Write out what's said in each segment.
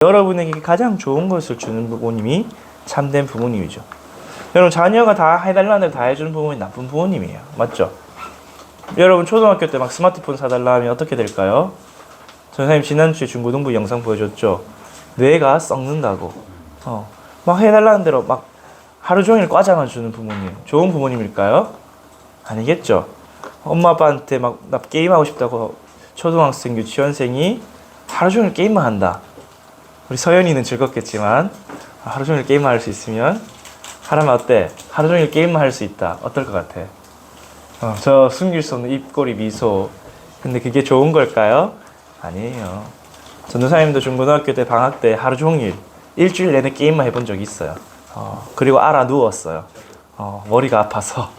여러분에게 가장 좋은 것을 주는 부모님이 참된 부모님이죠. 여러분, 자녀가 다 해달라는 대로 다 해주는 부모님이 나쁜 부모님이에요. 맞죠? 여러분, 초등학교 때 막 스마트폰 사달라 하면 어떻게 될까요? 선생님 지난주에 중고등부 영상 보여줬죠? 뇌가 썩는다고. 막 해달라는 대로 막 하루 종일 과자만 주는 부모님, 좋은 부모님일까요? 아니겠죠? 엄마 아빠한테 막 나 게임하고 싶다고 초등학생, 유치원생이 하루 종일 게임만 한다. 우리 서연이는 즐겁겠지만 하루 종일 게임만 할 수 있으면 하라면 어때? 하루 종일 게임만 할 수 있다. 어떨 것 같아? 저 숨길 수 없는 입꼬리 미소. 근데 그게 좋은 걸까요? 아니에요. 전도사님도 중고등학교 때 방학 때 하루 종일 일주일 내내 게임만 해본 적이 있어요. 그리고 알아 누웠어요. 머리가 아파서.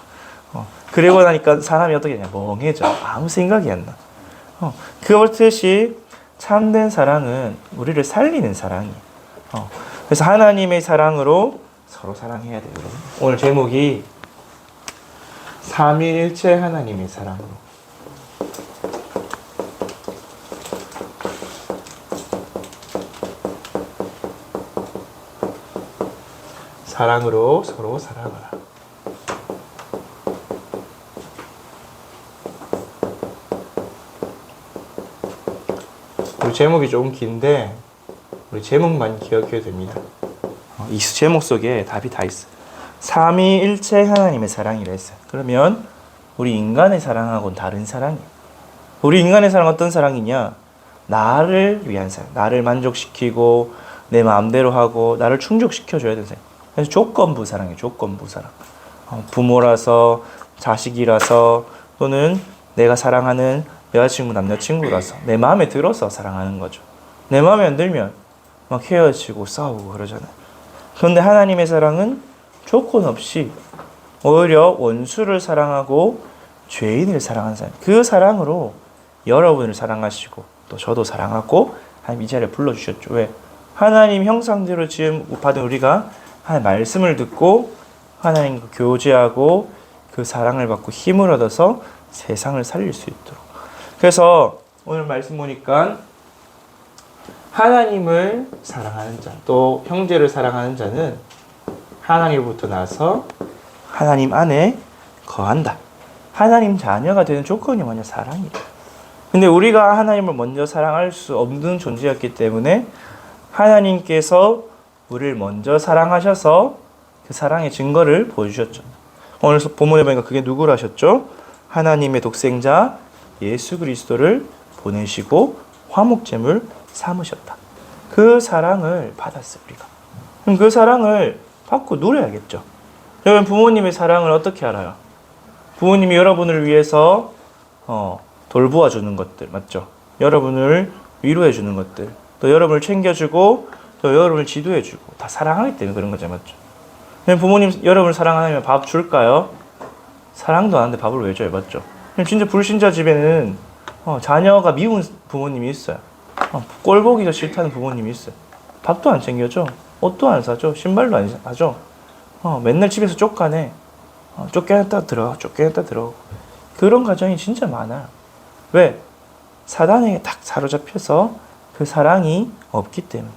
그리고 나니까 사람이 어떻게 되냐? 멍해져. 아무 생각이 안 나. 그렇듯이 참된 사랑은 우리를 살리는 사랑이에요. 그래서 하나님의 사랑으로 서로 사랑해야 돼요. 여러분. 오늘 제목이 삼위일체 하나님의 사랑으로. 사랑으로 서로 사랑하라. 우리 제목이 좀 긴데 우리 제목만 기억해도 됩니다. 이 제목 속에 답이 다 있어요. 삼위일체 하나님의 사랑이라 했어요. 그러면 우리 인간의 사랑하고는 다른 사랑이에요. 우리 인간의 사랑은 어떤 사랑이냐? 나를 위한 사랑. 나를 만족시키고 내 마음대로 하고 나를 충족시켜줘야 되는 사랑. 그래서 조건부 사랑이에요. 조건부 사랑. 부모라서, 자식이라서, 또는 내가 사랑하는 여자친구, 남자친구라서 내 마음에 들어서 사랑하는 거죠. 내 마음에 안 들면 막 헤어지고 싸우고 그러잖아요. 그런데 하나님의 사랑은 조건 없이 오히려 원수를 사랑하고 죄인을 사랑하는 사랑. 그 사랑으로 여러분을 사랑하시고 또 저도 사랑하고 하나님 이 자리에 불러주셨죠. 왜? 하나님 형상대로 지금 받은 우리가 하나님 말씀을 듣고 하나님과 교제하고 그 사랑을 받고 힘을 얻어서 세상을 살릴 수 있도록. 그래서 오늘 말씀 보니까 하나님을 사랑하는 자, 또 형제를 사랑하는 자는 하나님으로부터 나서 하나님 안에 거한다. 하나님 자녀가 되는 조건이 뭐냐? 사랑이에요. 근데 우리가 하나님을 먼저 사랑할 수 없는 존재였기 때문에 하나님께서 우리를 먼저 사랑하셔서 그 사랑의 증거를 보여주셨죠. 오늘 본문에 보니까 그게 누구를 하셨죠? 하나님의 독생자 예수 그리스도를 보내시고 화목제물 삼으셨다. 그 사랑을 받았어요, 우리가. 그럼 그 사랑을 받고 누려야겠죠. 여러분, 부모님의 사랑을 어떻게 알아요? 부모님이 여러분을 위해서 돌보아 주는 것들, 맞죠? 여러분을 위로해 주는 것들, 또 여러분을 챙겨주고 또 여러분을 지도해 주고 다 사랑하기 때문에 그런 거죠, 맞죠? 부모님 여러분을 사랑하면 밥 줄까요? 사랑도 안 하는데 밥을 왜 줘요, 맞죠? 진짜 불신자 집에는 자녀가 미운 부모님이 있어요. 꼴 보기가 싫다는 부모님이 있어요. 밥도 안 챙겨줘. 옷도 안 사줘. 신발도 안 사줘. 맨날 집에서 쫓아내. 쫓겨났다 들어가. 쫓겨났다 들어가. 그런 가정이 진짜 많아요. 왜? 사단에게 딱 사로잡혀서 그 사랑이 없기 때문에.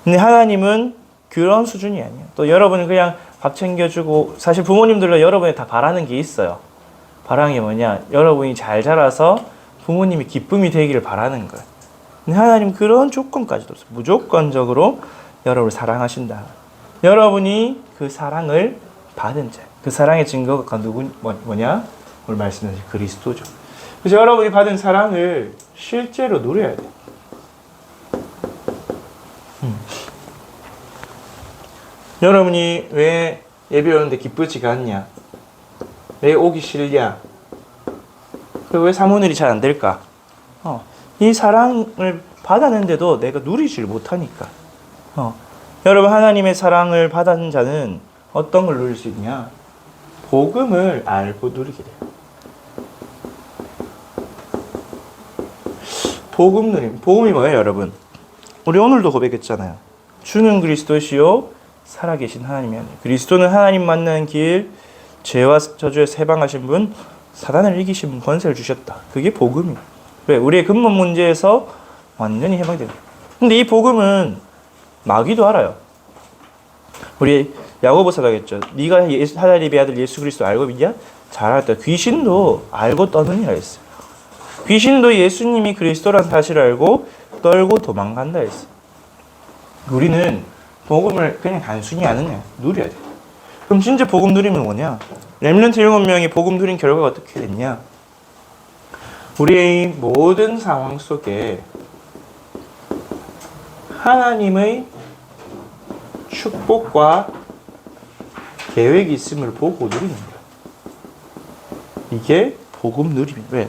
근데 하나님은 그런 수준이 아니에요. 또 여러분은 그냥 밥 챙겨주고, 사실 부모님들도 여러분이 다 바라는 게 있어요. 바라는 게 뭐냐? 여러분이 잘 자라서 부모님이 기쁨이 되기를 바라는 거예요. 근데 하나님 그런 조건까지도 없어요. 무조건적으로 여러분을 사랑하신다. 여러분이 그 사랑을 받은 자. 그 사랑의 증거가 뭐냐? 오늘 말씀하신 그리스도죠. 그래서 여러분이 받은 사랑을 실제로 누려야 돼요. 여러분이 왜 예배 오는데 기쁘지가 않냐? 왜 오기 싫냐? 왜 사모늘이 잘 안 될까? 이 사랑을 받았는데도 내가 누리질 못하니까. 여러분, 하나님의 사랑을 받은 자는 어떤 걸 누릴 수 있냐? 복음을 알고 누리게 돼요. 복음 누림. 복음이 뭐예요, 여러분? 우리 오늘도 고백했잖아요. 주는 그리스도시요 살아계신 하나님이 아니에요. 그리스도는 하나님 만나는 길, 죄와 저주에서 해방하신 분, 사단을 이기신 분, 권세를 주셨다. 그게 복음이에요. 왜? 우리의 근본 문제에서 완전히 해방이 됩니다. 근데 이 복음은 마귀도 알아요. 우리 야고보서가 하겠죠. 네가 하나님의 아들 예수 그리스도 알고 믿냐? 잘 알았다. 귀신도 알고 떠느니라 했어요. 귀신도 예수님이 그리스도란 사실을 알고 떨고 도망간다 했어요. 우리는 복음을 그냥 단순히 아느냐? 누려야 돼. 그럼 진짜 복음 누리면 뭐냐? 렘넌트 7명이 복음 누린 결과가 어떻게 됐냐? 우리의 모든 상황 속에 하나님의 축복과 계획이 있음을 보고 누리는 거야. 이게 복음 누림이야. 왜?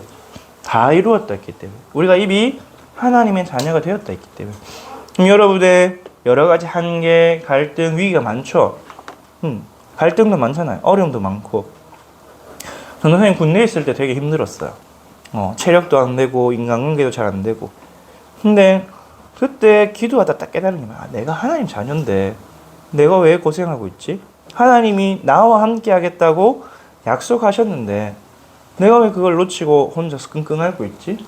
다 이루었다 했기 때문에. 우리가 이미 하나님의 자녀가 되었다 했기 때문에. 그럼 여러분의 여러 가지 한계, 갈등, 위기가 많죠? 갈등도 많잖아요. 어려움도 많고. 저는 선생님 군대에 있을 때 되게 힘들었어요. 체력도 안 되고, 인간관계도 잘 안 되고. 근데 그때 기도하다 딱 깨달은 게 내가 하나님 자녀인데 내가 왜 고생하고 있지? 하나님이 나와 함께 하겠다고 약속하셨는데 내가 왜 그걸 놓치고 혼자서 끙끙 앓고 있지?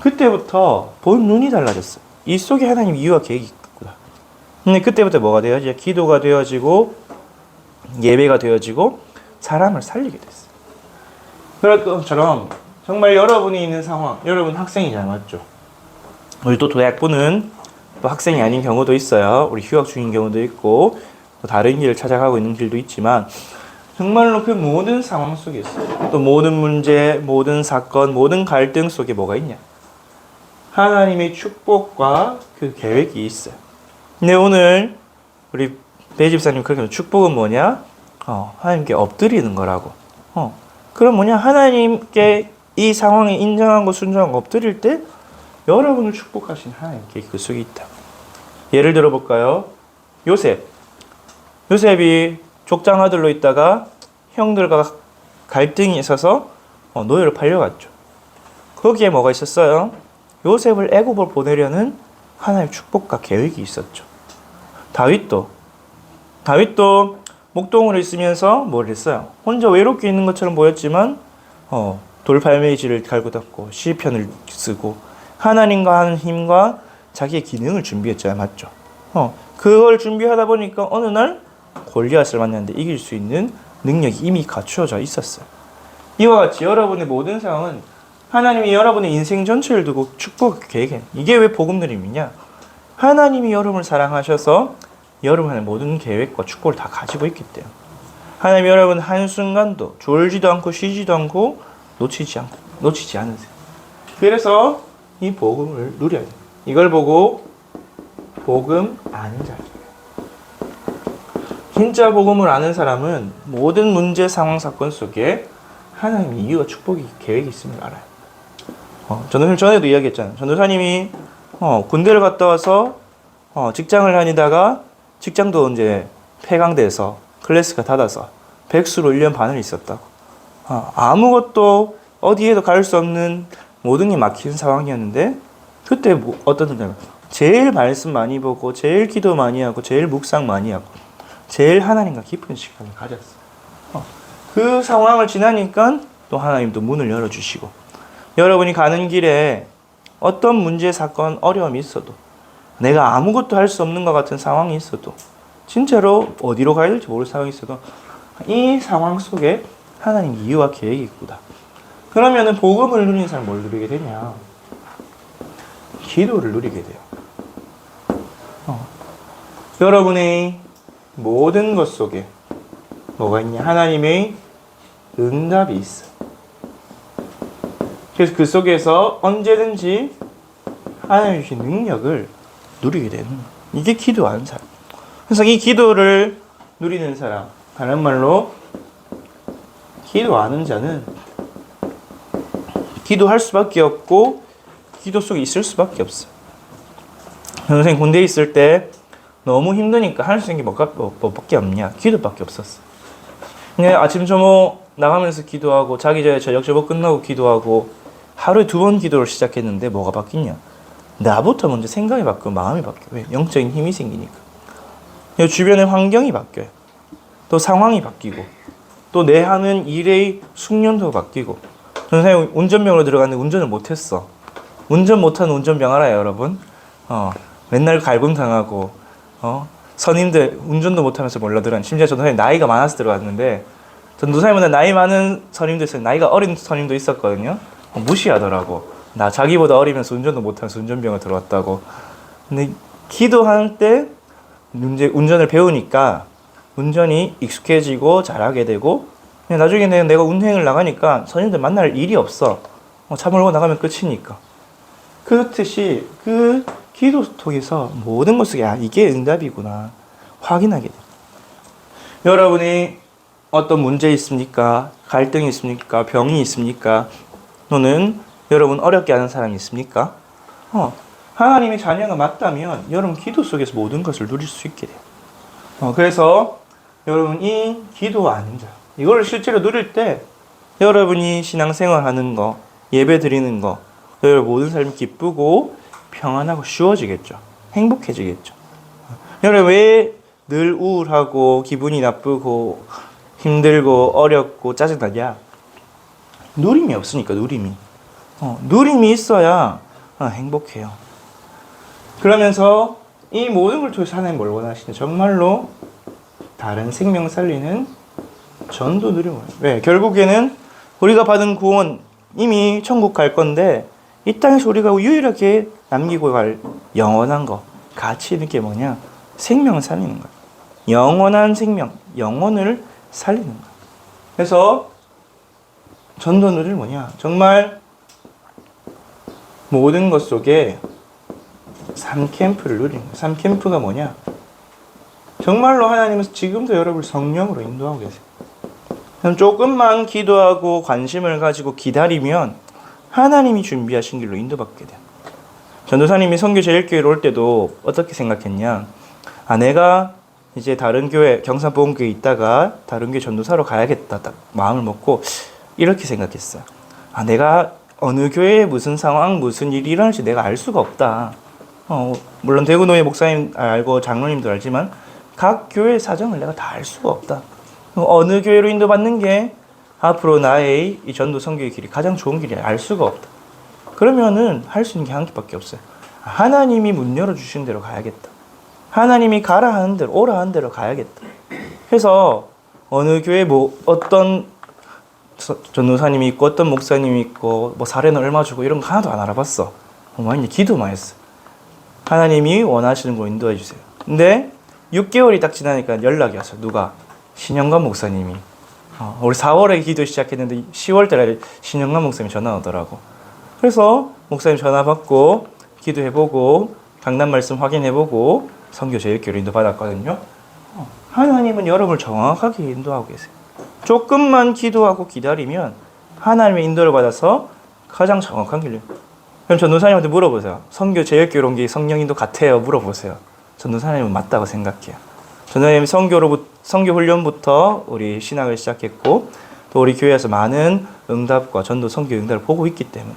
그때부터 본 눈이 달라졌어요. 이 속에 하나님 이유와 계획이 있구나. 근데 그때부터 뭐가 되어지죠? 기도가 되어지고 예배가 되어지고 사람을 살리게 됐어요. 그럴 것처럼 정말 여러분이 있는 상황, 여러분 학생이잖아요, 맞죠? 우리 또 대학부는 또 학생이 아닌 경우도 있어요. 우리 휴학 중인 경우도 있고 또 다른 길을 찾아가고 있는 길도 있지만 정말로 그 모든 상황 속에 있어요. 또 모든 문제, 모든 사건, 모든 갈등 속에 뭐가 있냐? 하나님의 축복과 그 계획이 있어요. 근데 오늘 우리 배 집사님 그렇게 축복은 뭐냐? 하나님께 엎드리는 거라고. 그럼 뭐냐? 하나님께 이 상황에 인정하고 순종하고 엎드릴 때 여러분을 축복하신 하나님께 그 속에 있다. 예를 들어 볼까요? 요셉이 족장 아들로 있다가 형들과 갈등이 있어서 노예로 팔려갔죠. 거기에 뭐가 있었어요? 요셉을 애굽으로 보내려는 하나님의 축복과 계획이 있었죠. 다윗도 목동으로 있으면서 뭘 했어요? 혼자 외롭게 있는 것처럼 보였지만 돌팔매질을 갈고 닦고 시편을 쓰고 하나님과 하는 힘과 자기의 기능을 준비했잖아요. 맞죠? 그걸 준비하다 보니까 어느 날 골리앗을 만났는데 이길 수 있는 능력이 이미 갖추어져 있었어요. 이와 같이 여러분의 모든 상황은 하나님이 여러분의 인생 전체를 두고 축복 계획해. 이게 왜 복음 누림이냐? 하나님이 여러분을 사랑하셔서 여러분의 모든 계획과 축복을 다 가지고 있기 때문에 하나님이 여러분 한순간도 졸지도 않고 쉬지도 않고 놓치지 않으세요. 그래서 이 복음을 누려야 돼요. 이걸 보고 복음 아는 자예요. 진짜 복음을 아는 사람은 모든 문제, 상황, 사건 속에 하나님의 이유와 축복이 계획이 있음을 알아요. 저는 전에도 이야기했잖아요. 전도사님이 군대를 갔다 와서 직장을 다니다가 직장도 이제 폐강돼서 클래스가 닫아서 백수로 1년 반을 있었다고. 아무것도 어디에도 갈 수 없는 모든 게 막힌 상황이었는데 그때 어떤 사람은 제일 말씀 많이 보고 제일 기도 많이 하고 제일 묵상 많이 하고 제일 하나님과 깊은 시간을 가졌어요. 그 상황을 지나니까 또 하나님도 문을 열어주시고 여러분이 가는 길에 어떤 문제, 사건, 어려움이 있어도 내가 아무것도 할 수 없는 것 같은 상황이 있어도 진짜로 어디로 가야 될지 모를 상황이 있어도 이 상황 속에 하나님 이유와 계획이 있구나. 그러면은 복음을 누리는 사람은 뭘 누리게 되냐? 기도를 누리게 돼요. 여러분의 모든 것 속에 뭐가 있냐? 하나님의 응답이 있어. 그래서 그 속에서 언제든지 하나님이 주신 능력을 누리게 되는 거예요. 이게 기도하는 사람. 그래서 이 기도를 누리는 사람, 다른 말로 기도하는 자는 기도할 수밖에 없고 기도 속에 있을 수밖에 없어요. 선생님 군대에 있을 때 너무 힘드니까 할 수 있는 게 뭐밖에 없냐? 기도밖에 없었어. 그냥 아침 저녁 나가면서 기도하고 자기 전에 저녁 저녁 끝나고 기도하고 하루에 2번 기도를 시작했는데 뭐가 바뀌냐? 나부터 먼저 생각이 바뀌고 마음이 바뀌어요. 왜? 영적인 힘이 생기니까. 주변의 환경이 바뀌어요. 또 상황이 바뀌고 또 내 하는 일의 숙련도가 바뀌고. 선생님 운전병으로 들어갔는데 운전을 못했어. 운전 못하는 운전병 알아요, 여러분? 맨날 갈굼당하고 선임들 운전도 못하면서 몰려들은, 심지어 전도사님 나이가 많아서 들어갔는데, 전도사님보다 나이 많은 선임도 있어요. 나이가 어린 선임도 있었거든요. 무시하더라고. 나 자기보다 어리면서 운전도 못하면서 운전병을 들어왔다고. 근데 기도할 때 운전을 배우니까 운전이 익숙해지고 잘하게 되고, 나중에는 내가 운행을 나가니까 선임들 만날 일이 없어. 차 몰고 나가면 끝이니까. 그렇듯이 그 기도 속에서 모든 것을 이게 응답이구나 확인하게 돼요. 여러분이 어떤 문제 있습니까? 갈등이 있습니까? 병이 있습니까? 또는 여러분 어렵게 하는 사람이 있습니까? 하나님의 자녀가 맞다면 여러분 기도 속에서 모든 것을 누릴 수 있게 돼요. 그래서 여러분 이 기도 아닌 자, 이걸 실제로 누릴 때 여러분이 신앙생활 하는 거, 예배 드리는 거, 여러분 모든 삶이 기쁘고 평안하고 쉬워지겠죠. 행복해지겠죠. 여러분 왜 늘 우울하고 기분이 나쁘고 힘들고 어렵고 짜증나냐? 누림이 없으니까. 누림이 있어야 행복해요. 그러면서 이 모든 걸 통해서 하나님 뭘 원하시냐? 정말로 다른 생명 살리는 전도 누리는 거예요. 왜? 결국에는 우리가 받은 구원 이미 천국 갈 건데 이 땅에서 우리가 유일하게 남기고 갈 영원한 거, 가치 있는 게 뭐냐? 생명을 살리는 거예요. 영원한 생명, 영혼을 살리는 거예요. 그래서 전도 누리는 뭐냐? 정말 모든 것 속에 3캠프를 누리는 거예요. 3캠프가 뭐냐? 정말로 하나님은 지금도 여러분을 성령으로 인도하고 계세요. 조금만 기도하고 관심을 가지고 기다리면 하나님이 준비하신 길로 인도받게 돼요. 전도사님이 선교 제일교회로 올 때도 어떻게 생각했냐? 내가 이제 다른 교회, 경산보험교회에 있다가 다른 교회 전도사로 가야겠다 딱 마음을 먹고 이렇게 생각했어요. 내가 어느 교회에 무슨 상황, 무슨 일이 일어날지 내가 알 수가 없다. 물론 대구노예 목사님 알고 장로님도 알지만 각 교회의 사정을 내가 다 알 수가 없다. 어느 교회로 인도받는 게 앞으로 나의 이 전도 선교의 길이 가장 좋은 길이 알 수가 없다. 그러면은 할 수 있는 게 한 개밖에 없어요. 하나님이 문 열어주신 대로 가야겠다. 하나님이 가라 하는 대로, 오라 하는 대로 가야겠다. 그래서 어느 교회 어떤 전도사님이 있고 어떤 목사님이 있고 사례는 얼마 주고 이런 거 하나도 안 알아봤어. 많이 기도만 했어. 하나님이 원하시는 걸 인도해 주세요. 근데 6개월이 딱 지나니까 연락이 왔어요. 누가? 신영관 목사님이. 우리 4월에 기도 시작했는데 10월 달에 신영관 목사님이 전화 오더라고. 그래서 목사님 전화 받고 기도해보고 강단 말씀 확인해보고 선교 제일교회로 인도받았거든요. 하나님은 여러분을 정확하게 인도하고 계세요. 조금만 기도하고 기다리면 하나님의 인도를 받아서 가장 정확한 길로. 그럼 전도사님한테 물어보세요. 선교 제일교회로 온 게 성령 인도 같아요? 물어보세요. 전도사님은 맞다고 생각해요. 전도사님이 선교 훈련부터 우리 신학을 시작했고 또 우리 교회에서 많은 응답과 전도 선교 응답을 보고 있기 때문에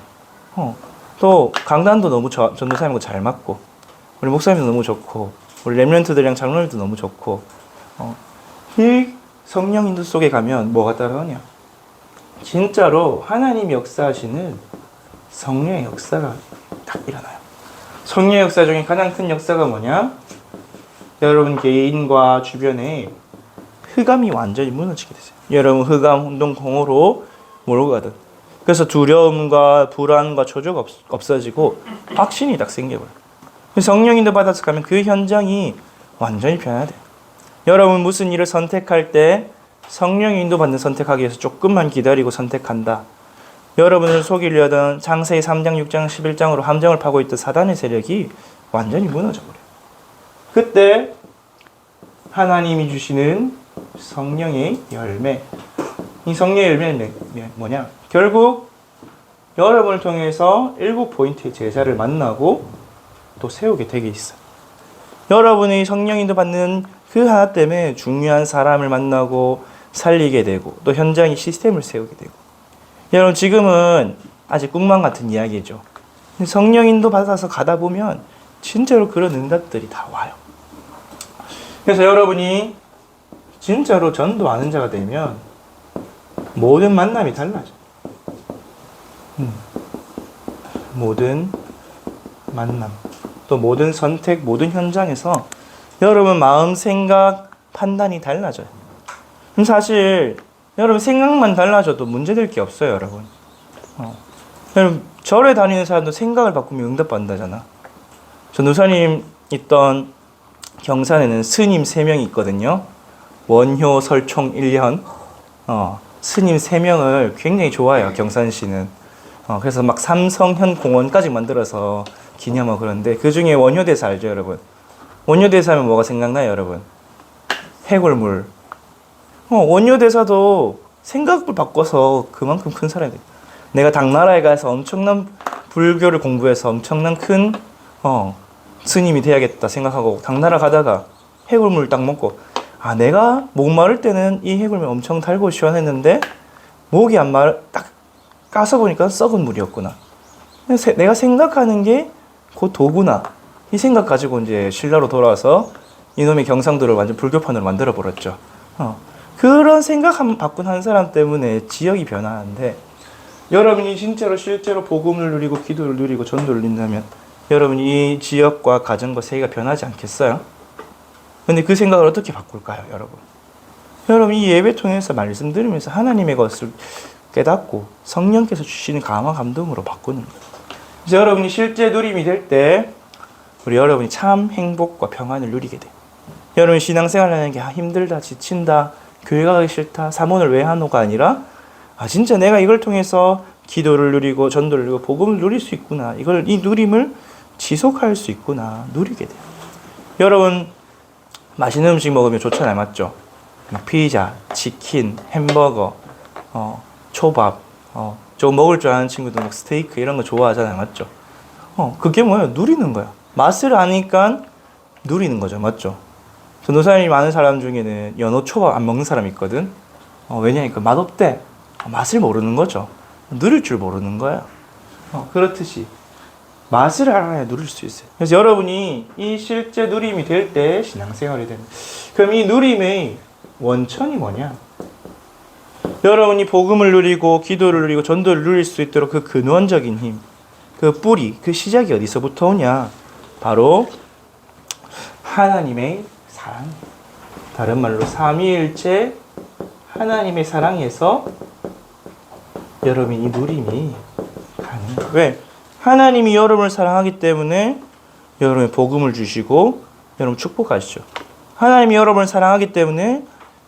또 강단도 너무 전도사님하고 잘 맞고 우리 목사님도 너무 좋고 우리 렘넌트들이랑 장로님도 너무 좋고 이 성령 인도 속에 가면 뭐가 따라오냐? 진짜로 하나님이 역사하시는 성령의 역사가 딱 일어나요. 성령의 역사 중에 가장 큰 역사가 뭐냐? 여러분 개인과 주변에 흑암이 완전히 무너지게 되세요. 여러분 흑암 운동 공허로 몰고 가든. 그래서 두려움과 불안과 초조가 없어지고 확신이 딱 생겨버려요. 성령 인도 받아서 가면 그 현장이 완전히 변화돼요. 여러분 무슨 일을 선택할 때 성령 인도 받는 선택하기 위해서 조금만 기다리고 선택한다. 여러분을 속이려던 창세기 3장, 6장, 11장으로 함정을 파고 있던 사단의 세력이 완전히 무너져버려요. 그때 하나님이 주시는 성령의 열매. 이 성령의 열매는 뭐냐? 결국 여러분을 통해서 7포인트의 제자를 만나고 또 세우게 되게 있어요. 여러분이 성령 인도 받는 그 하나 때문에 중요한 사람을 만나고 살리게 되고 또 현장의 시스템을 세우게 되고. 여러분 지금은 아직 꿈만 같은 이야기죠. 성령 인도 받아서 가다 보면 진짜로 그런 응답들이 다 와요. 그래서 여러분이 진짜로 전도 아는 자가 되면 모든 만남이 달라져. 모든 만남, 또 모든 선택, 모든 현장에서 여러분 마음, 생각, 판단이 달라져요. 그럼 사실 여러분 생각만 달라져도 문제될 게 없어요, 여러분. 여러분 절에 다니는 사람도 생각을 바꾸면 응답받는다잖아. 전도사님 있던 경산에는 스님 3명이 있거든요. 원효, 설총, 일현. 스님 3명을 굉장히 좋아해요, 경산시는. 그래서 막 삼성현 공원까지 만들어서 기념하고 그러는데, 그 중에 원효대사 알죠, 여러분? 원효대사 하면 뭐가 생각나요, 여러분? 해골물. 원효대사도 생각을 바꿔서 그만큼 큰 사람이 돼요. 내가 당나라에 가서 엄청난 불교를 공부해서 엄청난 큰 스님이 돼야겠다 생각하고 당나라 가다가 해골물 딱 먹고, 아, 내가 목 마를 때는 이 해골물 엄청 달고 시원했는데 목이 안 마를, 딱 까서 보니까 썩은 물이었구나. 내가 생각하는 게 그 도구나. 이 생각 가지고 이제 신라로 돌아와서 이놈의 경상도를 완전 불교판으로 만들어 버렸죠. 그런 생각 바꾼 한 사람 때문에 지역이 변하는데, 여러분이 진짜로 실제로 복음을 누리고 기도를 누리고 전도를 누린다면 여러분 이 지역과 가정과 세계가 변하지 않겠어요? 근데 그 생각을 어떻게 바꿀까요, 여러분? 여러분 이 예배 통해서 말씀 들으면서 하나님의 것을 깨닫고 성령께서 주시는 감화 감동으로 바꾸는 거예요. 그래서 여러분이 실제 누림이 될 때 우리 여러분이 참 행복과 평안을 누리게 돼요. 여러분 신앙생활 하는 게 힘들다, 지친다, 교회 가기 싫다, 사모를 왜 하노가 아니라, 진짜 내가 이걸 통해서 기도를 누리고 전도를 누리고 복음을 누릴 수 있구나, 이 누림을 지속할 수 있구나, 누리게 돼요. 여러분 맛있는 음식 먹으면 좋잖아요, 맞죠? 막 피자, 치킨, 햄버거, 초밥, 저 먹을 줄 아는 친구들 막 스테이크 이런 거 좋아하잖아요, 맞죠? 그게 뭐예요? 누리는 거야. 맛을 아니까 누리는 거죠, 맞죠? 전도사님이 많은 사람 중에는 연어 초밥 안 먹는 사람이 있거든. 왜냐니까 맛없대. 맛을 모르는 거죠. 누릴 줄 모르는 거야. 그렇듯이 맛을 알아야 누릴 수 있어요. 그래서 여러분이 이 실제 누림이 될 때 신앙생활이 됩니다. 그럼 이 누림의 원천이 뭐냐? 여러분이 복음을 누리고 기도를 누리고 전도를 누릴 수 있도록 그 근원적인 힘, 그 뿌리, 그 시작이 어디서부터 오냐? 바로 하나님의 사랑. 다른 말로 삼위일체 하나님의 사랑에서 여러분이 이 누림이 가능해요. 왜? 하나님이 여러분을 사랑하기 때문에 여러분의 복음을 주시고 여러분 축복하시죠. 하나님이 여러분을 사랑하기 때문에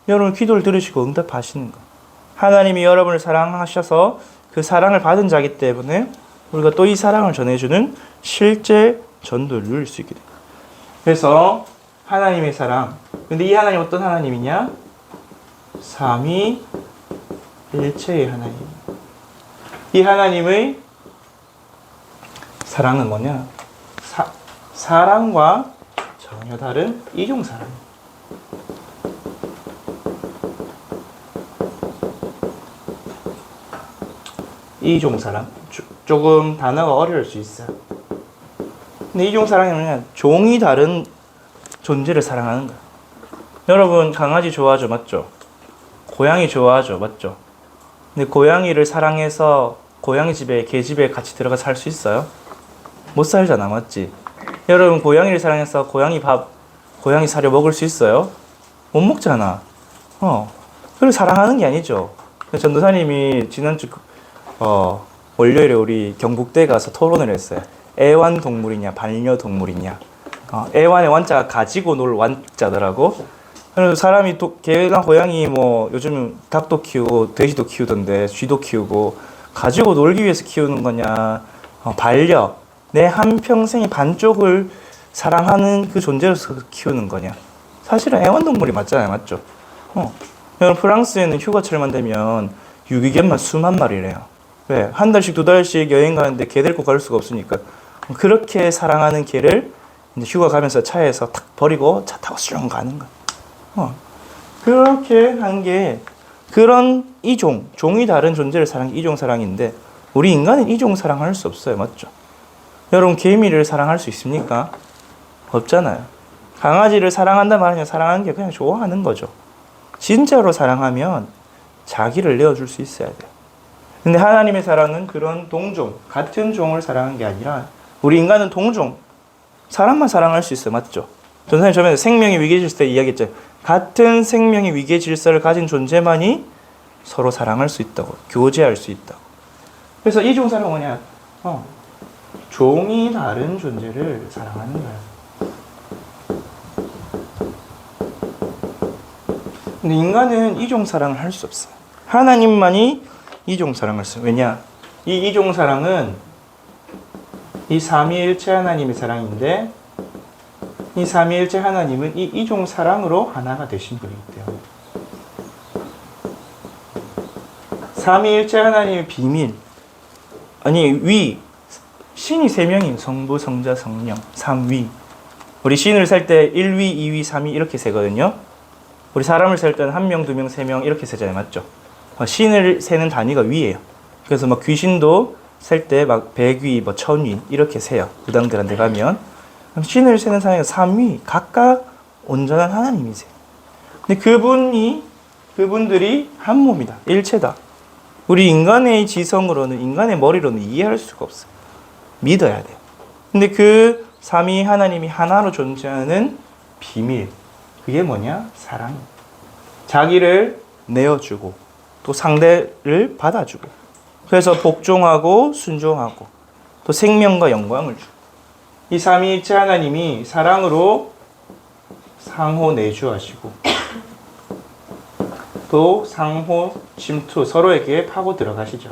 여러분 기도를 들으시고 응답하시는 거. 하나님이 여러분을 사랑하셔서 그 사랑을 받은 자이기 때문에 우리가 또 이 사랑을 전해주는 실제 전도를 누릴 수 있게 돼요. 그래서 하나님의 사랑. 근데 이 하나님 어떤 하나님이냐? 삼위일체의 하나님. 이 하나님의 사랑은 뭐냐? 사랑과 전혀 다른 이종 사랑. 이종 사랑. 조금 단어가 어려울 수 있어요. 근데 이종 사랑이 뭐냐? 종이 다른 존재를 사랑하는 거야. 여러분 강아지 좋아하죠, 맞죠? 고양이 좋아하죠, 맞죠? 근데 고양이를 사랑해서 고양이 집에, 개 집에 같이 들어가 살 수 있어요? 못 살잖아, 맞지? 여러분 고양이를 사랑해서 고양이 밥, 고양이 사료 먹을 수 있어요? 못 먹잖아. 그걸 사랑하는 게 아니죠. 전도사님이 지난주 월요일에 우리 경북대 가서 토론을 했어요. 애완동물이냐 반려동물이냐. 애완의 완자가 가지고 놀 완자더라고. 그래서 사람이 개나 고양이 뭐 요즘 닭도 키우고 돼지도 키우던데 쥐도 키우고 가지고 놀기 위해서 키우는 거냐, 반려, 내 한평생의 반쪽을 사랑하는 그 존재로서 키우는 거냐. 사실은 애완동물이 맞잖아요, 맞죠? 여러분 프랑스에는 휴가철만 되면 유기견만 수만 마리래요. 왜? 한 달씩 두 달씩 여행 가는데 개 데리고 갈 수가 없으니까. 그렇게 사랑하는 개를 이제 휴가 가면서 차에서 탁 버리고 차 타고 수령 가는 거야. 그렇게 한 게 그런 이종, 종이 다른 존재를 사랑하는 게 이종 사랑인데, 우리 인간은 이종 사랑할 수 없어요, 맞죠? 여러분 개미를 사랑할 수 있습니까? 없잖아요. 강아지를 사랑한다 말하면 사랑하는 게 그냥 좋아하는 거죠. 진짜로 사랑하면 자기를 내어줄 수 있어야 돼요. 근데 하나님의 사랑은 그런 동종, 같은 종을 사랑하는 게 아니라, 우리 인간은 동종, 사람만 사랑할 수 있어요, 맞죠? 전사님 처음에 생명의 위계 질서 때 이야기했죠. 같은 생명의 위계 질서를 가진 존재만이 서로 사랑할 수 있다고, 교제할 수 있다고. 그래서 이중사랑은 뭐냐? 종이 다른 존재를 사랑하는 거야. 근데 인간은 이종사랑을 할 수 없어요. 하나님만이 이종사랑을 써요. 왜냐? 이 이종사랑은 이 삼위일체 하나님의 사랑인데 이 삼위일체 하나님은 이 이종사랑으로 하나가 되신 분이기 때문에 삼위일체 하나님의 비밀 신이 세 명이에요. 성부, 성자, 성령, 삼위. 우리 신을 셀 때 1위, 2위, 3위 이렇게 세거든요. 우리 사람을 셀 때는 1명, 2명, 3명 이렇게 세잖아요. 맞죠? 신을 세는 단위가 위예요. 그래서 막 귀신도 셀 때 막 100위, 1000위 이렇게 세요. 무당들한테 가면. 신을 세는 사람이 3위, 각각 온전한 하나님이세요. 근데 그분들이 한 몸이다. 일체다. 우리 인간의 지성으로는, 인간의 머리로는 이해할 수가 없어요. 믿어야 돼요. 근데 그 삼위 하나님이 하나로 존재하는 비밀, 그게 뭐냐? 사랑이에요. 자기를 내어주고 또 상대를 받아주고 그래서 복종하고 순종하고 또 생명과 영광을 주고 이 삼위일체 하나님이 사랑으로 상호 내주하시고 또 상호 침투 서로에게 파고 들어가시죠.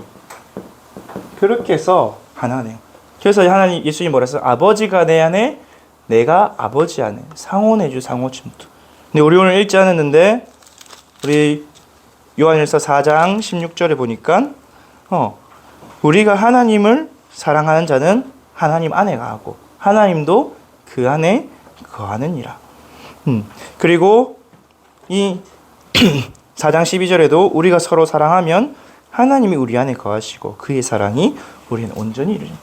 그렇게 해서 하나네요. 그래서 하나님 예수님이 뭐라 했어요? 아버지가 내 안에 내가 아버지 안에 상호 내주 상호 침투. 근데 우리 오늘 읽지 않았는데 우리 요한일서 4장 16절에 보니까 우리가 하나님을 사랑하는 자는 하나님 안에 거하고 하나님도 그 안에 거하느니라. 그리고 이 4장 12절에도 우리가 서로 사랑하면 하나님이 우리 안에 거하시고 그의 사랑이 우리는 온전히 이루니.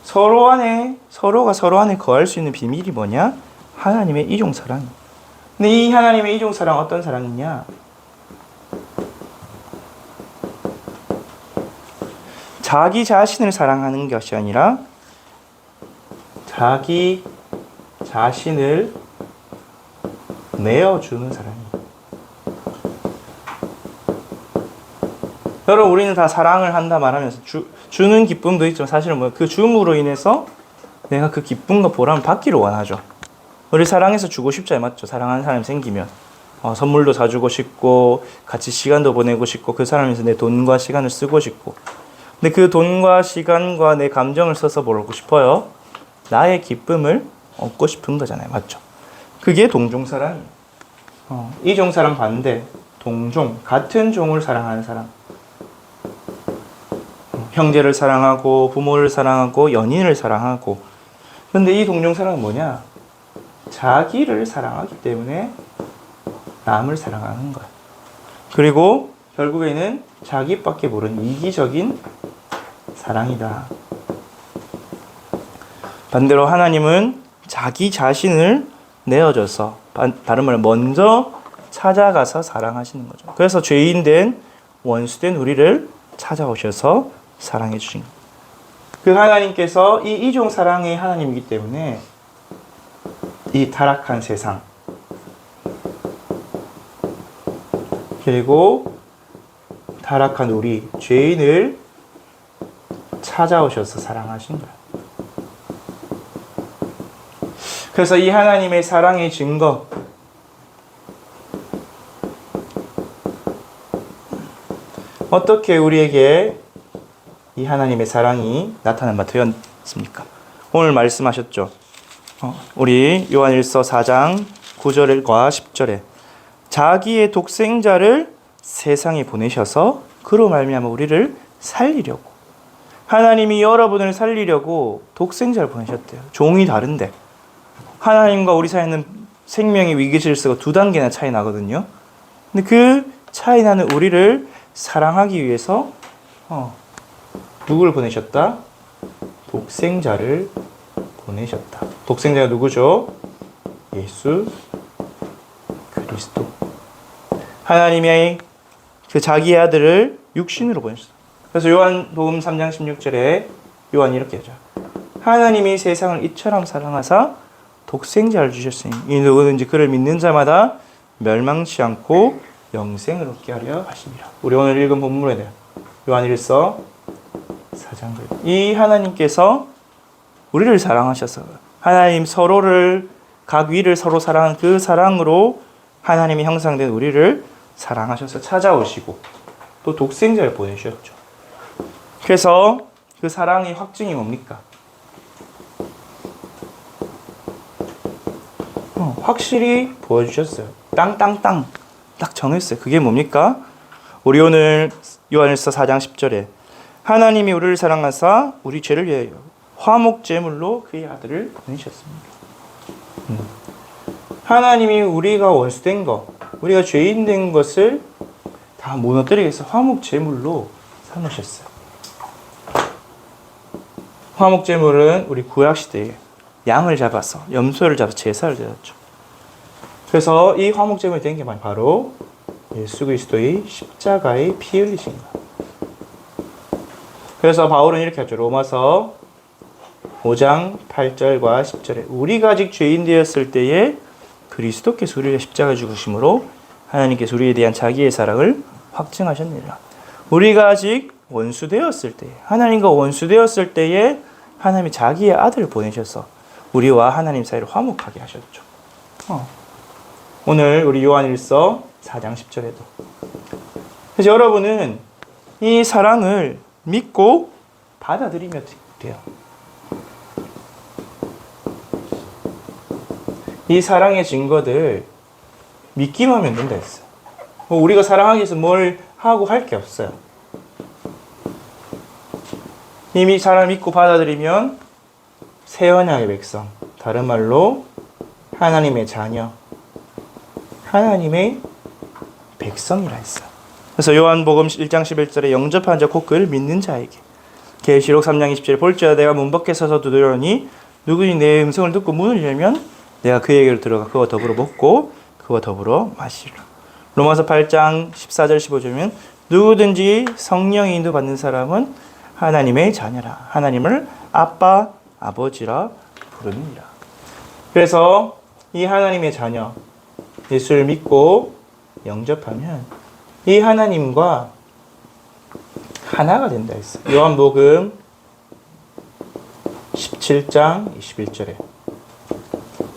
서로가 서로 안에 거할 수 있는 비밀이 뭐냐? 하나님의 이종 사랑. 근데 이 하나님의 이종 사랑 어떤 사랑이냐? 자기 자신을 사랑하는 것이 아니라 자기 자신을 내어주는 사랑이에요. 여러분, 우리는 다 사랑을 한다 말하면서 주는 기쁨도 있지만 사실은 그 줌으로 인해서 내가 그 기쁨과 보람을 받기를 원하죠. 우리 사랑해서 주고 싶잖아요. 맞죠? 사랑하는 사람이 생기면 선물도 사주고 싶고 같이 시간도 보내고 싶고 그 사람에서 내 돈과 시간을 쓰고 싶고 근데 그 돈과 시간과 내 감정을 써서 뭘 얻고 싶어요? 나의 기쁨을 얻고 싶은 거잖아요. 맞죠? 그게 동종사랑이에요. 이종사랑 반대 동종, 같은 종을 사랑하는 사람. 형제를 사랑하고 부모를 사랑하고 연인을 사랑하고. 그런데 이 동종사랑은 뭐냐? 자기를 사랑하기 때문에 남을 사랑하는 거야. 그리고 결국에는 자기밖에 모르는 이기적인 사랑이다. 반대로 하나님은 자기 자신을 내어줘서 다른 말로 먼저 찾아가서 사랑하시는 거죠. 그래서 죄인된 원수된 우리를 찾아오셔서 사랑해 주신 거예요. 그 하나님께서 이 이종 사랑의 하나님이기 때문에 이 타락한 세상 그리고 타락한 우리 죄인을 찾아오셔서 사랑하신 거예요. 그래서 이 하나님의 사랑의 증거 어떻게 우리에게 이 하나님의 사랑이 나타난 바 되었습니까? 오늘 말씀하셨죠. 우리 요한일서 4장 9절과 10절에 자기의 독생자를 세상에 보내셔서 그로 말미암아 우리를 살리려고 하나님이 여러분을 살리려고 독생자를 보내셨대요. 종이 다른데 하나님과 우리 사이에는 생명의 위기 질서가 2단계나 차이 나거든요. 근데 그 차이 나는 우리를 사랑하기 위해서 누구를 보내셨다? 독생자를 보내셨다. 독생자가 누구죠? 예수 그리스도. 하나님의 그 자기의 아들을 육신으로 보내셨다. 그래서 요한복음 3장 16절에 요한이 이렇게 하죠. 하나님이 세상을 이처럼 사랑하사 독생자를 주셨으니 이 누구든지 그를 믿는 자마다 멸망치 않고 영생을 얻게 하려 하십니다. 우리 오늘 읽은 본문에 대한 요한일서 4장. 이 하나님께서 우리를 사랑하셔서 하나님 서로를 각 위를 서로 사랑하는 그 사랑으로 하나님이 형상된 우리를 사랑하셔서 찾아오시고 또 독생자를 보내주셨죠. 그래서 그 사랑의 확증이 뭡니까? 확실히 보여주셨어요. 땅땅땅 딱 정했어요. 그게 뭡니까? 우리 오늘 요한일서 4장 10절에 하나님이 우리를 사랑하사 우리 죄를 위하여 화목제물로 그의 아들을 보내셨습니다. 하나님이 우리가 원수된 것, 우리가 죄인 된 것을 다 무너뜨리기 위해서 화목제물로 삼으셨어요. 화목제물은 우리 구약시대에 양을 잡아서 염소를 잡아서 제사를 드렸죠. 그래서 이 화목제물이 된 게 바로 예수 그리스도의 십자가의 피 흘리신 것. 그래서 바울은 이렇게 하죠. 로마서 5장 8절과 10절에 우리가 아직 죄인 되었을 때에 그리스도께서 우리를 십자가 죽으심으로 하나님께서 우리에 대한 자기의 사랑을 확증하셨느니라. 우리가 아직 원수되었을 때에 하나님과 원수되었을 때에 하나님이 자기의 아들을 보내셔서 우리와 하나님 사이를 화목하게 하셨죠. 오늘 우리 요한일서 4장 10절에도 그래서 여러분은 이 사랑을 믿고 받아들이면 돼요. 이 사랑의 증거들 믿기만 하면 된다 했어요. 우리가 사랑하기 위해서 뭘 하고 할 게 없어요. 이미 사랑 믿고 받아들이면 새 언약의 백성, 다른 말로 하나님의 자녀, 하나님의 백성이라 했어요. 그래서 요한복음 1장 11절에 영접한 자 곧 그를 믿는 자에게 계시록 3장 20절에 볼지어다 내가 문 밖에 서서 두드리니 누구니 내 음성을 듣고 문을 열면 내가 그에게로 들어가 그와 더불어 먹고 그와 더불어 마시리라. 로마서 8장 14절 15절이면 누구든지 성령의 인도받는 사람은 하나님의 자녀라. 하나님을 아빠, 아버지라 부르느니라. 그래서 이 하나님의 자녀, 예수를 믿고 영접하면 이 하나님과 하나가 된다 했어요. 요한복음 17장 21절에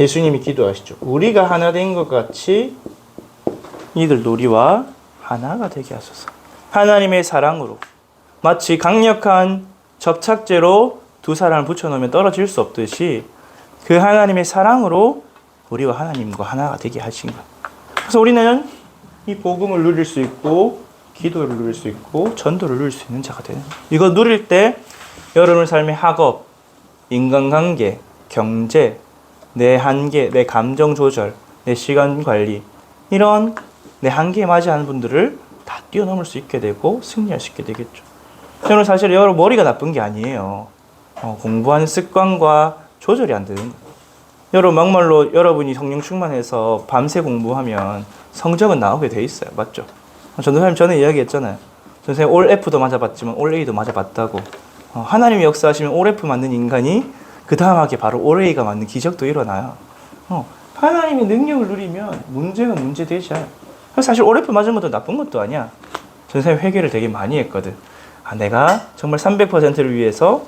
예수님이 기도하시죠. 우리가 하나 된 것 같이 이들도 우리와 하나가 되게 하소서. 하나님의 사랑으로 마치 강력한 접착제로 두 사람을 붙여놓으면 떨어질 수 없듯이 그 하나님의 사랑으로 우리와 하나님과 하나가 되게 하신 것. 그래서 우리는 이 복음을 누릴 수 있고 기도를 누릴 수 있고 전도를 누릴 수 있는 자가 되는 거예요. 이거 누릴 때 여러분의 삶의 학업, 인간관계, 경제, 내 한계, 내 감정 조절, 내 시간 관리 이런 내 한계에 맞지 않은 분들을 다 뛰어넘을 수 있게 되고 승리할 수 있게 되겠죠. 저는 사실 여러분 머리가 나쁜 게 아니에요. 공부하는 습관과 조절이 안 되는 거예요. 여러분 막말로 여러분이 성령 충만해서 밤새 공부하면 성적은 나오게 돼 있어요. 맞죠? 전도사님 전에 이야기했잖아요. 전도사님 올 F도 맞아봤지만 올 A도 맞아봤다고. 하나님이 역사하시면 올 F 맞는 인간이 그 다음하게 바로 올 A가 맞는 기적도 일어나요. 하나님의 능력을 누리면 문제가 문제되지 않아요. 사실 올 F 맞은 것도 나쁜 것도 아니야. 전도사님 회개를 되게 많이 했거든. 내가 정말 300%를 위해서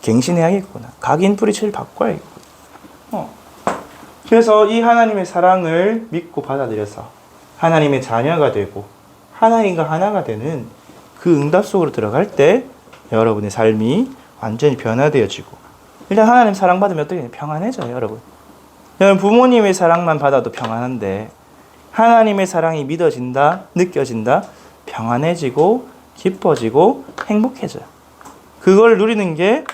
갱신해야겠구나. 각인 뿌리치를 바꿔야겠구나. 그래서 이 하나님의 사랑을 믿고 받아들여서 하나님의 자녀가 되고 하나님과 하나가 되는 그 응답 속으로 들어갈 때 여러분의 삶이 완전히 변화되어지고 일단 하나님 사랑 받으면 어떻게 돼요? 평안해져요, 여러분. 여러분 부모님의 사랑만 받아도 평안한데 하나님의 사랑이 믿어진다, 느껴진다, 평안해지고 기뻐지고 행복해져요. 그걸 누리는 게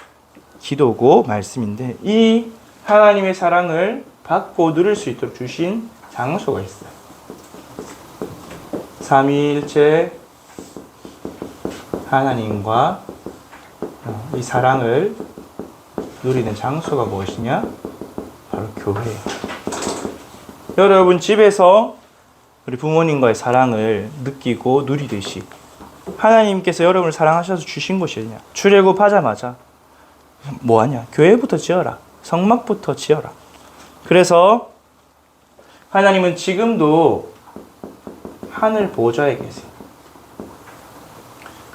기도고 말씀인데 이 하나님의 사랑을 받고 누릴 수 있도록 주신 장소가 있어요. 삼위일체 하나님과 이 사랑을 누리는 장소가 무엇이냐? 바로 교회예요. 여러분 집에서 우리 부모님과의 사랑을 느끼고 누리듯이 하나님께서 여러분을 사랑하셔서 주신 곳이냐? 출애굽하자마자 뭐하냐? 교회부터 지어라. 성막부터 지어라. 그래서 하나님은 지금도 하늘 보좌에 계세요.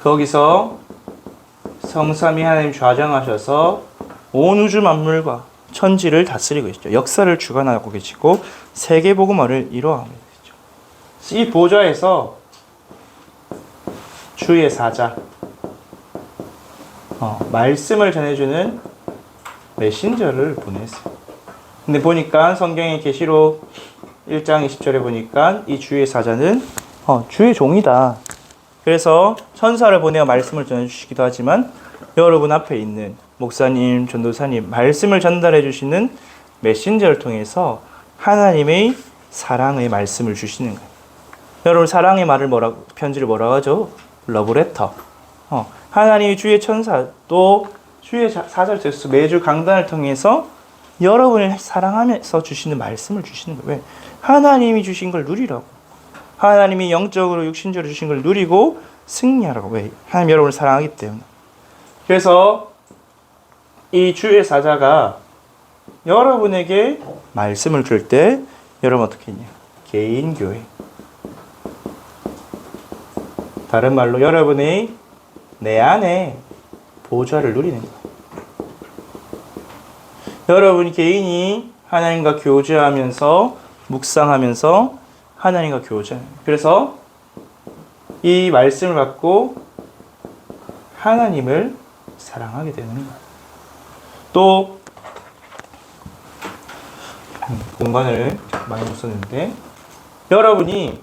거기서 성삼위 하나님 좌정하셔서 온 우주 만물과 천지를 다스리고 계시죠. 역사를 주관하고 계시고 세계 복음화를 이루어가고 계시죠. 이 보좌에서 주의 사자, 말씀을 전해주는 메신저를 보냈어요. 근데 보니까 성경의 계시록 1장 20절에 보니까 이 주의 사자는 주의 종이다. 그래서 천사를 보내어 말씀을 전해주시기도 하지만 여러분 앞에 있는 목사님, 전도사님 말씀을 전달해 주시는 메신저를 통해서 하나님의 사랑의 말씀을 주시는 거예요. 여러분 사랑의 말을 편지를 뭐라고 하죠? 러브레터. 하나님이 주의 천사 또 주의 사자를 통해서 매주 강단을 통해서 여러분을 사랑하면서 주시는 말씀을 주시는 거예요. 왜? 하나님이 주신 걸 누리라고. 하나님이 영적으로 육신적으로 주신 걸 누리고 승리하라고. 왜? 하나님 여러분을 사랑하기 때문에. 그래서 이 주의 사자가 여러분에게 말씀을 줄 때 여러분 어떻게 했냐? 개인교회. 다른 말로 여러분의 내 안에 보좌를 누리는 거예요. 여러분 개인이 하나님과 교제하면서 묵상하면서 하나님과 교제해요. 그래서 이 말씀을 받고 하나님을 사랑하게 되는 거예요. 또 공간을 많이 못 썼는데 여러분이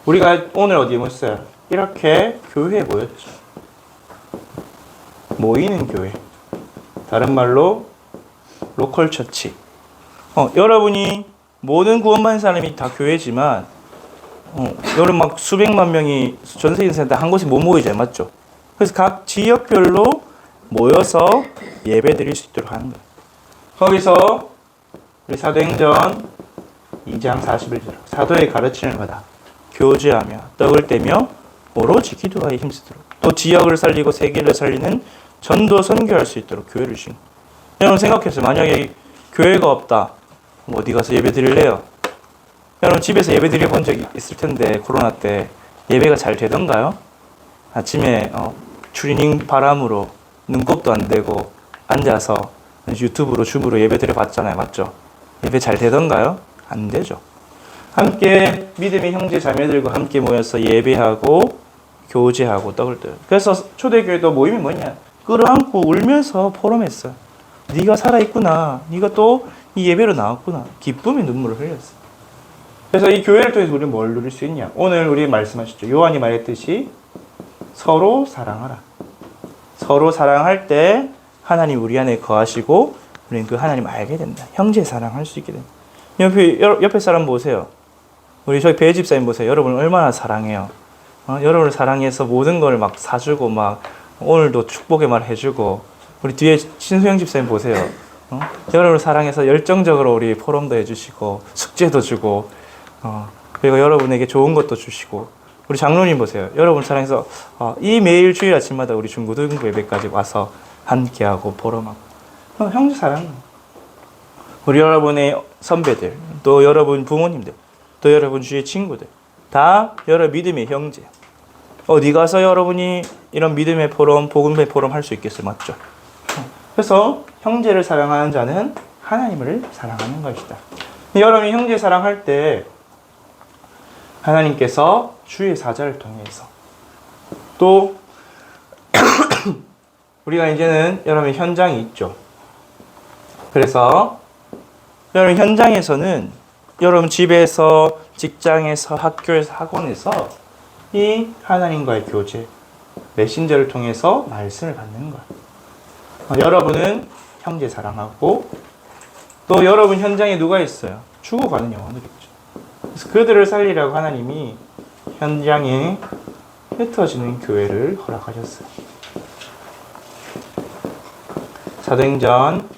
우리가 오늘 어디에 모였어요? 이렇게 교회에 모였죠. 모이는 교회. 다른 말로 로컬 처치. 여러분이 모든 구원받은 사람이 다 교회지만 여러분 막 수백만 명이 전 세계 인생 다 한 곳에 못 모이잖아요. 맞죠? 그래서 각 지역별로 모여서 예배 드릴 수 있도록 하는 거예요. 거기서 우리 사도행전 2장 41절 사도의 가르침을 받아 교제하며 떡을 떼며 오로지 기도하여 힘쓰도록 또 지역을 살리고 세계를 살리는 전도 선교할 수 있도록 교회를 주신 거예요. 여러분 생각해서 만약에 교회가 없다. 어디 가서 예배 드릴래요? 여러분 집에서 예배 드려본 적이 있을 텐데 코로나 때 예배가 잘 되던가요? 아침에 추리닝 바람으로 눈곱도 안 되고 앉아서 유튜브로 줌으로 예배 드려봤잖아요. 맞죠? 예배 잘 되던가요? 안 되죠. 함께 믿음의 형제 자매들과 함께 모여서 예배하고 교제하고 떡을 떠요. 그래서 초대교회도 모임이 뭐냐? 끌어안고 울면서 포럼했어요. 네가 살아있구나. 네가 또 이 예배로 나왔구나. 기쁨의 눈물을 흘렸어요. 그래서 이 교회를 통해서 우리는 뭘 누릴 수 있냐? 오늘 우리 말씀하셨죠. 요한이 말했듯이 서로 사랑하라. 서로 사랑할 때 하나님 우리 안에 거하시고 우리는 그 하나님 알게 된다. 형제 사랑할 수 있게 된다. 옆에 사람 보세요. 우리 저기 배 집사님 보세요. 여러분을 얼마나 사랑해요. 여러분을 사랑해서 모든 걸 막 사주고 막 오늘도 축복의 말 해주고 우리 뒤에 신수영 집사님 보세요. 여러분을 사랑해서 열정적으로 우리 포럼도 해주시고 숙제도 주고 그리고 여러분에게 좋은 것도 주시고 우리 장로님 보세요. 여러분 사랑해서 이 매일 주일 아침마다 우리 중고등부 예배까지 와서 함께하고 포럼하고 형제 사랑. 우리 여러분의 선배들 또 여러분 부모님들 또 여러분 주위의 친구들 다 여러 믿음의 형제. 어디 가서 여러분이 이런 믿음의 포럼, 복음의 포럼 할 수 있겠어요? 맞죠? 그래서 형제를 사랑하는 자는 하나님을 사랑하는 것이다. 여러분이 형제 사랑할 때 하나님께서 주의 사자를 통해서 또 우리가 이제는 여러분 현장이 있죠. 그래서 여러분 현장에서는 여러분 집에서 직장에서 학교에서 학원에서 이 하나님과의 교제 메신저를 통해서 말씀을 받는 거예요. 여러분은 형제 사랑하고 또 여러분 현장에 누가 있어요? 죽어가는 영혼들 있죠. 그래서 그들을 살리라고 하나님이 현장에 흩어지는 교회를 허락하셨어요. 사도행전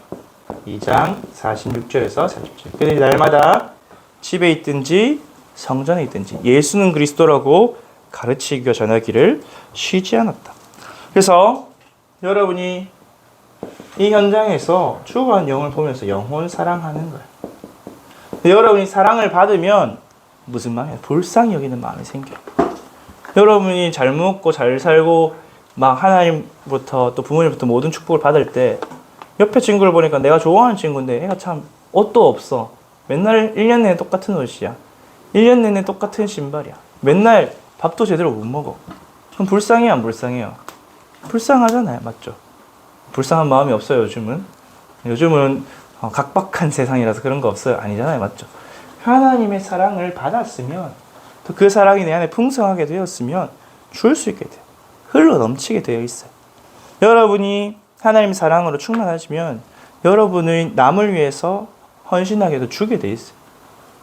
2장 46절에서 47절. 그들이 날마다 집에 있든지 성전에 있든지 예수는 그리스도라고 가르치고 전하기를 쉬지 않았다. 그래서 여러분이 이 현장에서 죽어간 영을 보면서 영혼 사랑하는 거예요. 여러분이 사랑을 받으면 무슨 마음이에요? 불쌍히 여기는 마음이 생겨요. 여러분이 잘 먹고 잘 살고 막 하나님부터 또 부모님부터 모든 축복을 받을 때 옆에 친구를 보니까 내가 좋아하는 친구인데 애가 참 옷도 없어. 맨날 1년 내내 똑같은 옷이야. 1년 내내 똑같은 신발이야. 맨날 밥도 제대로 못 먹어. 그럼 불쌍해요, 안 불쌍해요? 불쌍하잖아요, 맞죠? 불쌍한 마음이 없어요, 요즘은. 요즘은 각박한 세상이라서 그런 거 없어요. 아니잖아요, 맞죠? 하나님의 사랑을 받았으면 또 그 사랑이 내 안에 풍성하게 되었으면 줄 수 있게 돼요. 흘러 넘치게 되어 있어요. 여러분이 하나님의 사랑으로 충만하시면 여러분의 남을 위해서 헌신하게도 주게 돼 있어요.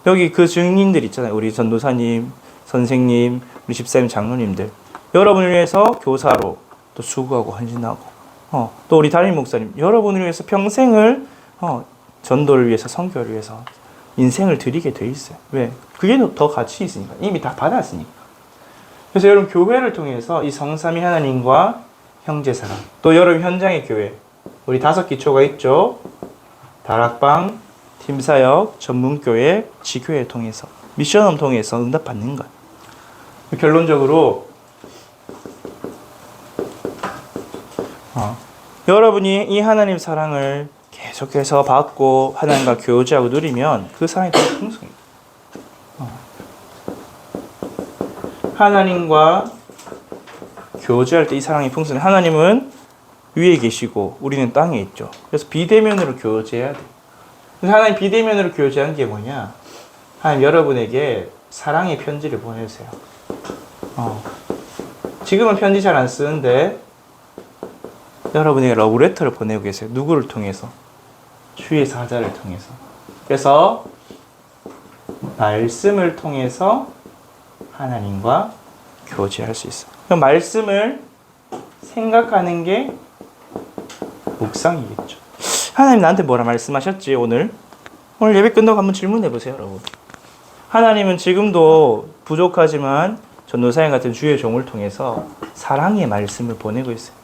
여기 그 증인들 있잖아요. 우리 전도사님, 선생님, 우리 집사님, 장로님들. 여러분을 위해서 교사로 또 수고하고 헌신하고 또 우리 담임 목사님, 여러분을 위해서 평생을 전도를 위해서, 선교를 위해서 인생을 드리게 돼 있어요. 왜? 그게 더 가치 있으니까. 이미 다 받았으니까. 그래서 여러분 교회를 통해서 이 성삼위 하나님과 형제사랑, 또 여러분 현장의 교회, 우리 5기초가 있죠. 다락방, 팀사역, 전문교회, 지교회를 통해서, 미션을 통해서 응답받는 거예요. 결론적으로 여러분이 이 하나님 사랑을 계속해서 받고 하나님과 교제하고 누리면 그 사랑이 더 풍성해요. 하나님과 교제할 때 이 사랑이 풍성해. 하나님은 위에 계시고 우리는 땅에 있죠. 그래서 비대면으로 교제해야 돼요. 그래서 하나님 비대면으로 교제한 게 뭐냐? 하나님 여러분에게 사랑의 편지를 보내주세요. 지금은 편지 잘 안 쓰는데 여러분에게 러브레터를 보내고 계세요. 누구를 통해서? 주의 사자를 통해서. 그래서 말씀을 통해서 하나님과 교제할 수 있어요. 그럼 말씀을 생각하는 게 묵상이겠죠. 하나님 나한테 뭐라 말씀하셨지 오늘? 오늘 예배 끝나고 한번 질문해 보세요, 여러분. 하나님은 지금도 부족하지만 전도사님 같은 주의 종을 통해서 사랑의 말씀을 보내고 있어요.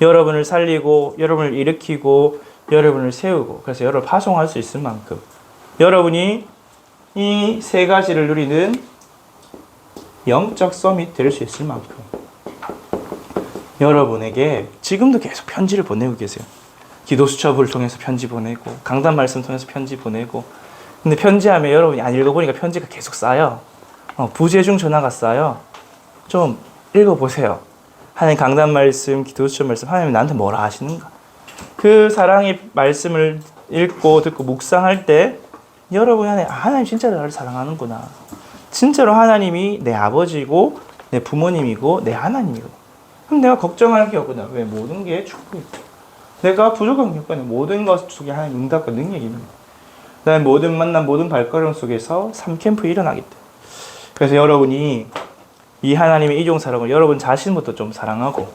여러분을 살리고, 여러분을 일으키고, 여러분을 세우고, 그래서 여러분을 파송할 수 있을 만큼 여러분이 이 3가지를 누리는 영적 서밋 될 수 있을 만큼 여러분에게 지금도 계속 편지를 보내고 계세요. 기도 수첩을 통해서 편지 보내고, 강단 말씀 통해서 편지 보내고. 근데 편지하면 여러분이 안 읽어보니까 편지가 계속 쌓여. 부재중 전화가 쌓여. 좀 읽어보세요. 하나님 강단 말씀, 기도 수첩 말씀, 하나님 나한테 뭐라 하시는가? 그 사랑의 말씀을 읽고 듣고 묵상할 때 여러분 안에 하나님 진짜로 나를 사랑하는구나. 진짜로 하나님이 내 아버지고 내 부모님이고 내 하나님이고. 그럼 내가 걱정할 게 없구나. 왜? 모든 게 축복이고. 내가 부족한 게 없구나. 모든 것 속에 하나님 응답과 능력이 있는 거야. 그다음에 모든 만남, 모든 발걸음 속에서 3캠프 일어나기 때문에. 그래서 여러분이 이 하나님의 이종 사랑을 여러분 자신부터 좀 사랑하고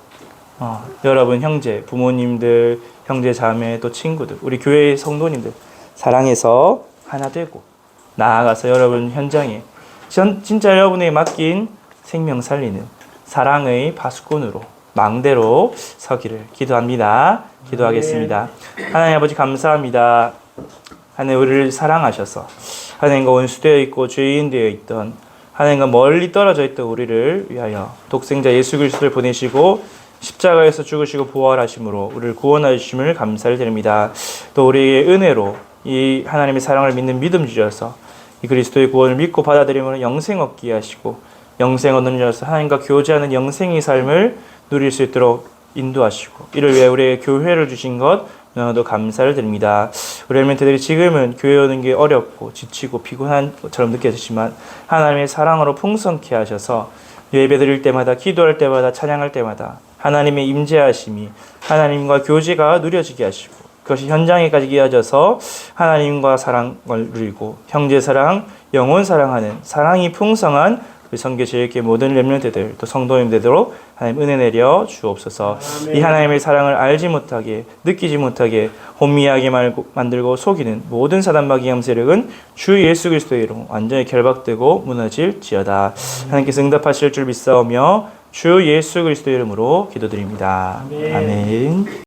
여러분 형제, 부모님들, 형제 자매, 또 친구들, 우리 교회의 성도님들 사랑해서 하나 되고 나아가서 여러분 현장에 진짜 여러분에게 맡긴 생명 살리는 사랑의 파수꾼으로 망대로 서기를 기도합니다. 기도하겠습니다. 하나님 아버지 감사합니다. 하나님 우리를 사랑하셔서 하나님과 원수되어 있고 죄인되어 있던 하나님과 멀리 떨어져 있던 우리를 위하여 독생자 예수 그리스도를 보내시고 십자가에서 죽으시고 부활하심으로 우리를 구원하심을 감사를 드립니다. 또 우리의 은혜로 이 하나님의 사랑을 믿는 믿음 주셔서 이 그리스도의 구원을 믿고 받아들이면 영생 얻게 하시고 영생 얻는 자로서 하나님과 교제하는 영생의 삶을 누릴 수 있도록 인도하시고 이를 위해 우리의 교회를 주신 것 너무나도 감사를 드립니다. 우리 엘멘트들이 지금은 교회 오는 게 어렵고 지치고 피곤한 것처럼 느껴지지만 하나님의 사랑으로 풍성케 하셔서 예배드릴 때마다 기도할 때마다 찬양할 때마다 하나님의 임재하심이 하나님과 교제가 누려지게 하시고 그것이 현장에까지 이어져서 하나님과 사랑을 누리고 형제 사랑, 영혼 사랑하는 사랑이 풍성한 우리 선교지의 모든 렘넌트들 또 성도님 되도록 하나님 은혜 내려 주옵소서. 아멘. 이 하나님의 사랑을 알지 못하게 느끼지 못하게 혼미하게 만들고 속이는 모든 사단마귀 세력은 주 예수 그리스도의 이름 완전히 결박되고 무너질지어다. 하나님께서 응답하실 줄 믿사오며 주 예수 그리스도의 이름으로 기도드립니다. 아멘. 아멘.